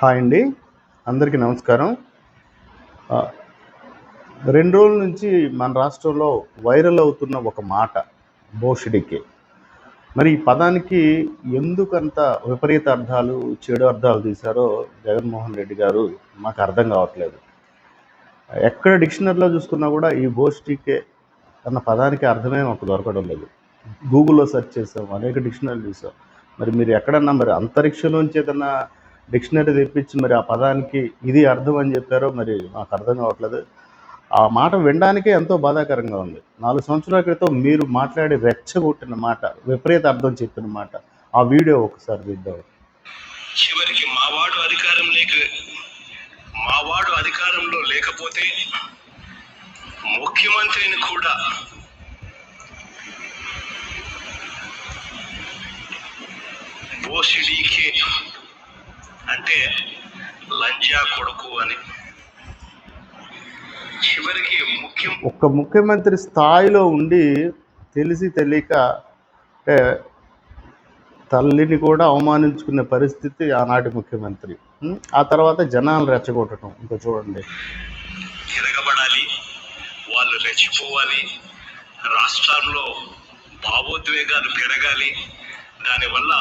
Hi అండి. అందరికీ నమస్కారం. 2 రోజుల నుంచి మన రాష్ట్రంలో వైరల్ అవుతున్న ఒక మాట భోషుడికి. మరి ఈ పదానికి ఎందుకంత విపరీత అర్థాలు, చెడు అర్థాలు తీశారో జగన్మోహన్ రెడ్డి గారు మాకు అర్థం కావట్లేదు. ఎక్కడ డిక్షనరీలో చూసుకున్నా కూడా ఈ భోషుడికే అన్న పదానికి అర్థమే మాకు దొరకడం లేదు. గూగుల్లో సెర్చ్ చేసాం, అనేక డిక్షనరీలు చూసాం. మరి మీరు ఎక్కడన్నా మరి అంతరిక్షంలోంచి ఏదన్నా డిక్షనరీ తెప్పించి మరి ఆ పదానికి ఇది అర్థం అని చెప్పారో మరి నాకు అర్థం కావట్లేదు. ఆ మాట వినడానికే ఎంతో బాధాకరంగా ఉంది. 4 సంవత్సరాల క్రితం మీరు మాట్లాడి రెచ్చగొట్టిన మాట, విపరీత అర్థం చెప్పిన మాట, ఆ వీడియో ఒకసారి చూద్దాం. చివరికి మావాడు అధికారంలో లేకపోతే ముఖ్యమంత్రిని కూడా బోసిడీకే అంటే లంజా కొడుకు అని చివరికి ఒక్క ముఖ్యమంత్రి స్థాయిలో ఉండి తెలిసి తెలియక అంటే తల్లిని కూడా అవమానించుకునే పరిస్థితి ఆనాటి ముఖ్యమంత్రి. ఆ తర్వాత జనాలు రెచ్చగొట్టడం ఇంకా చూడండి. తిరగబడాలి, వాళ్ళు రెచ్చిపోవాలి, రాష్ట్రంలో భావోద్వేగాలు పెరగాలి, దానివల్ల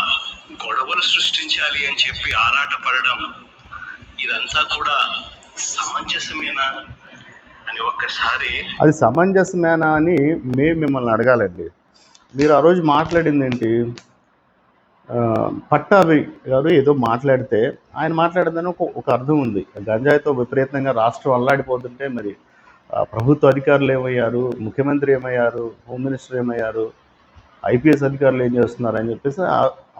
గొడవలు సృష్టించాలి అని చెప్పి ఆరాటపడడం, ఇదంతా కూడా సమంజసమేనా అని ఒక్కసారి అది సమంజసమేనా అని మేము మిమ్మల్ని అడగాలండి. మీరు ఆ రోజు మాట్లాడింది ఏంటి? పట్టాభి గారు ఏదో మాట్లాడితే ఆయన మాట్లాడిందని ఒక అర్థం ఉంది. గంజాయితో విపరీతంగా రాష్ట్రం అల్లాడిపోతుంటే మరి ప్రభుత్వ అధికారులు ఏమయ్యారు, ముఖ్యమంత్రి ఏమయ్యారు, హోమ్ మినిస్టర్ ఏమయ్యారు, ఐపీఎస్ అధికారులు ఏం చేస్తున్నారు అని చెప్పేసి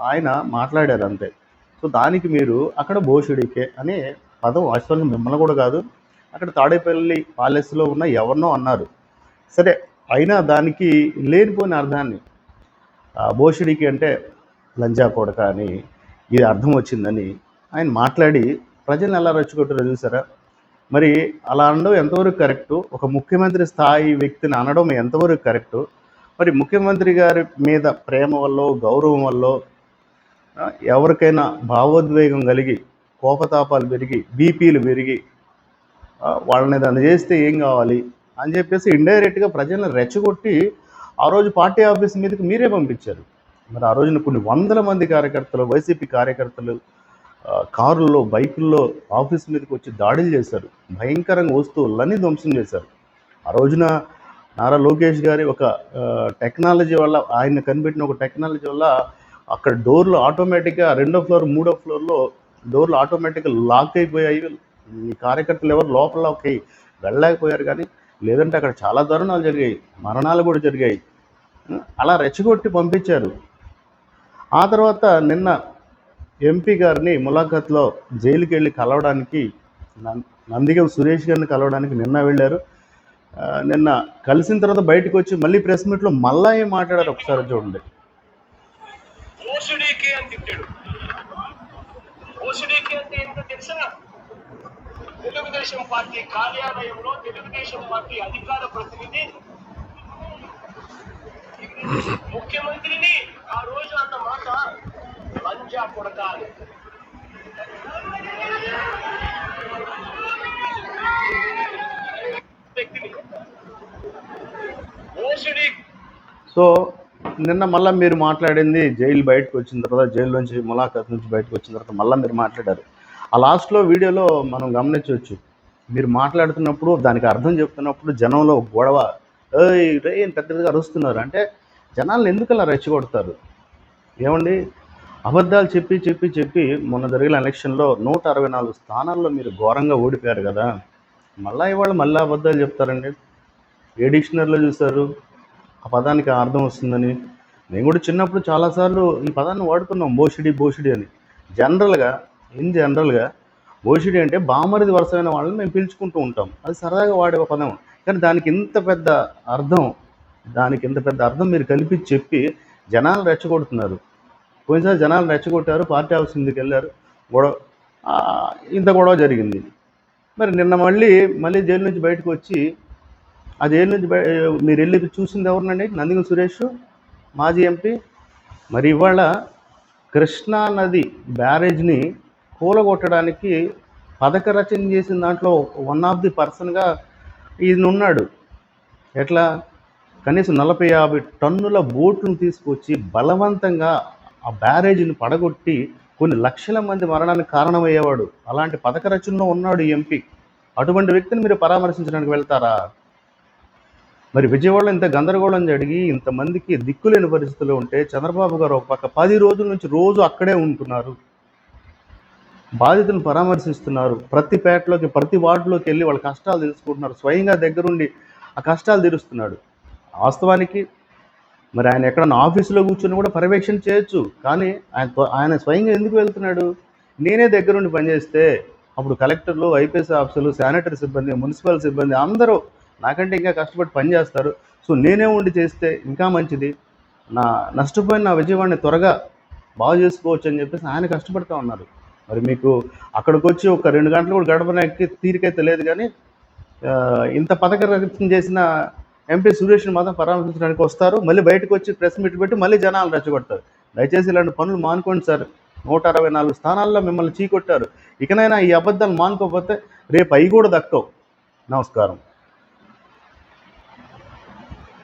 ఆయన మాట్లాడారు అంతే. సో దానికి మీరు అక్కడ భోషుడికే అనే పదం వాస్తవంగా మిమ్మల్ని కూడా కాదు, అక్కడ తాడేపల్లి ప్యాలెస్లో ఉన్న ఎవరినో అన్నారు. సరే, అయినా దానికి లేనిపోయిన అర్థాన్ని భోషుడికి అంటే లంజా కొడక అని ఇది అర్థం వచ్చిందని ఆయన మాట్లాడి ప్రజలను ఎలా రెచ్చగొట్టారో చూసారా? మరి అలా అనడం ఎంతవరకు కరెక్టు? ఒక ముఖ్యమంత్రి స్థాయి వ్యక్తిని అనడం ఎంతవరకు కరెక్టు? మరి ముఖ్యమంత్రి గారి మీద ప్రేమ వల్ల, గౌరవం వల్ల ఎవరికైనా భావోద్వేగం కలిగి, కోపతాపాలు పెరిగి, బీపీలు పెరిగి వాళ్ళని దాన్ని చేస్తే ఏం కావాలి అని చెప్పేసి ఇండైరెక్ట్గా ప్రజలను రెచ్చగొట్టి ఆ రోజు పార్టీ ఆఫీస్ మీదకి మీరే పంపించారు. మరి ఆ రోజున కొన్ని వందల మంది కార్యకర్తలు, వైసీపీ కార్యకర్తలు కారుల్లో, బైకుల్లో ఆఫీస్ మీదకి వచ్చి దాడులు చేశారు. భయంకరంగా వస్తువులన్నీ ధ్వంసం చేశారు. ఆ రోజున నారా లోకేష్ గారి ఒక టెక్నాలజీ వల్ల, ఆయన కనిపెట్టిన ఒక టెక్నాలజీ వల్ల అక్కడ డోర్లు ఆటోమేటిక్గా 2వ ఫ్లోర్, 3వ ఫ్లోర్లో డోర్లు ఆటోమేటిక్గా లాక్ అయిపోయాయి. ఈ కార్యకర్తలు ఎవరు లోపలకి వెళ్ళలేకపోయారు. కానీ లేదంటే అక్కడ చాలా దారుణాలు జరిగాయి, మరణాలు కూడా జరిగాయి. అలా రెచ్చగొట్టి పంపించారు. ఆ తర్వాత నిన్న ఎంపీ గారిని ములాఖాత్లో జైలుకి వెళ్ళి కలవడానికి, నందిగం సురేష్ గారిని కలవడానికి నిన్న వెళ్ళారు. నిన్న కలిసిన తర్వాత బయటకు వచ్చి మళ్ళీ ప్రెస్ మీట్లో మళ్ళా ఏం మాట్లాడారు ఒకసారి చూడండి. తెలుగుదేశం పార్టీ కార్యాలయంలో తెలుగుదేశం పార్టీ అధికార ప్రతినిధి ముఖ్యమంత్రిని ఆ రోజు అన్న మాట లంజా కొడకాలి. సో నిన్న మళ్ళీ మీరు మాట్లాడింది జైలు బయటకు వచ్చిన తర్వాత, జైలు నుంచి ములాఖాత్ నుంచి బయటకు వచ్చిన తర్వాత మళ్ళీ మీరు మాట్లాడారు. ఆ లాస్ట్లో వీడియోలో మనం గమనించవచ్చు, మీరు మాట్లాడుతున్నప్పుడు దానికి అర్థం చెప్తున్నప్పుడు జనంలో గొడవ, రే పెద్దగా అరుస్తున్నారు. అంటే జనాలను ఎందుకు అలా రెచ్చగొడతారు? ఏమండి, అబద్ధాలు చెప్పి చెప్పి చెప్పి మొన్న జరిగిన ఎలక్షన్లో 164 స్థానాల్లో మీరు ఘోరంగా ఓడిపోయారు కదా. ఇవాళ మళ్ళీ అబద్ధాలు చెప్తారండి. ఏ డిక్షనరీలో చూశారు ఆ పదానికి అర్థం వస్తుందని? నేను కూడా చిన్నప్పుడు చాలాసార్లు ఈ పదాన్ని వాడుకున్నాం, భోషిడి అని. ఇన్ జనరల్గా భోషిడి అంటే బామరిది వరుసమైన వాళ్ళని మేము పిలుచుకుంటూ ఉంటాం, అది సరదాగా వాడే ఒక పదం. కానీ దానికి ఇంత పెద్ద అర్థం మీరు కల్పించి చెప్పి జనాలు రెచ్చగొడుతున్నారు. పోయినసారి జనాలు రెచ్చగొట్టారు, పార్టీ ఆఫీస్ మీదకి వెళ్ళారు, ఇంత గొడవ జరిగింది. మరి నిన్న మళ్ళీ జైలు నుంచి బయటకు వచ్చి, ఆ జైలు నుంచి మీరు వెళ్ళి చూసింది ఎవరినండి? నందిగం సురేష్, మాజీ ఎంపీ. మరి ఇవాళ కృష్ణా నది బ్యారేజ్ని కూలగొట్టడానికి పథక రచన చేసిన దాంట్లో వన్ ఆఫ్ ది పర్సన్గా ఈయన ఉన్నాడు. ఎట్లా? కనీసం 40-50 టన్నుల బోట్లను తీసుకొచ్చి బలవంతంగా ఆ బ్యారేజీని పడగొట్టి కొన్ని లక్షల మంది మరణానికి కారణమయ్యేవాడు. అలాంటి పథక రచనలో ఉన్నాడు ఈ ఎంపీ. అటువంటి వ్యక్తిని మీరు పరామర్శించడానికి వెళ్తారా? మరి విజయవాడలో ఇంత గందరగోళం జరిగి ఇంతమందికి దిక్కులేని పరిస్థితుల్లో ఉంటే చంద్రబాబు గారు ఒక పక్క 10 రోజుల నుంచి రోజు అక్కడే ఉంటున్నారు, బాధితులను పరామర్శిస్తున్నారు, ప్రతి పేటలోకి ప్రతి వార్డులోకి వెళ్ళి వాళ్ళ కష్టాలు తెలుసుకుంటున్నారు, స్వయంగా దగ్గరుండి ఆ కష్టాలు తీరుస్తున్నాడు. వాస్తవానికి మరి ఆయన ఎక్కడన్నా ఆఫీసులో కూర్చొని కూడా పర్యవేక్షణ చేయొచ్చు, కానీ ఆయన స్వయంగా ఎందుకు వెళ్తున్నాడు? నేనే దగ్గరుండి పనిచేస్తే అప్పుడు కలెక్టర్లు, ఐపీఎస్ ఆఫీసర్లు, శానిటరీ సిబ్బంది, మున్సిపల్ సిబ్బంది అందరూ నాకంటే ఇంకా కష్టపడి పనిచేస్తారు. సో నేనే ఉండి చేస్తే ఇంకా మంచిది, నష్టపోయిన నా విజయవాడిని త్వరగా బాగు చేసుకోవచ్చు అని చెప్పేసి ఆయన కష్టపడుతూ ఉన్నారు. మరి మీకు అక్కడికి వచ్చి ఒక 2 గంటలు కూడా గడపడానికి తీరికైతే లేదు. కానీ ఇంత పథక రచన చేసిన ఎంపీ సురేష్ని మాత్రం పరామర్శించడానికి వస్తారు, మళ్ళీ బయటకు వచ్చి ప్రెస్ మీట్ పెట్టి మళ్ళీ జనాలు రెచ్చగొడతారు. దయచేసి ఇలాంటి పనులు మానుకోండి సార్. 164 స్థానాల్లో మిమ్మల్ని చీకొట్టారు. ఇకనైనా ఈ అబద్ధాలు మానుకోకపోతే రేపు అవి కూడా దక్కవు. నమస్కారం.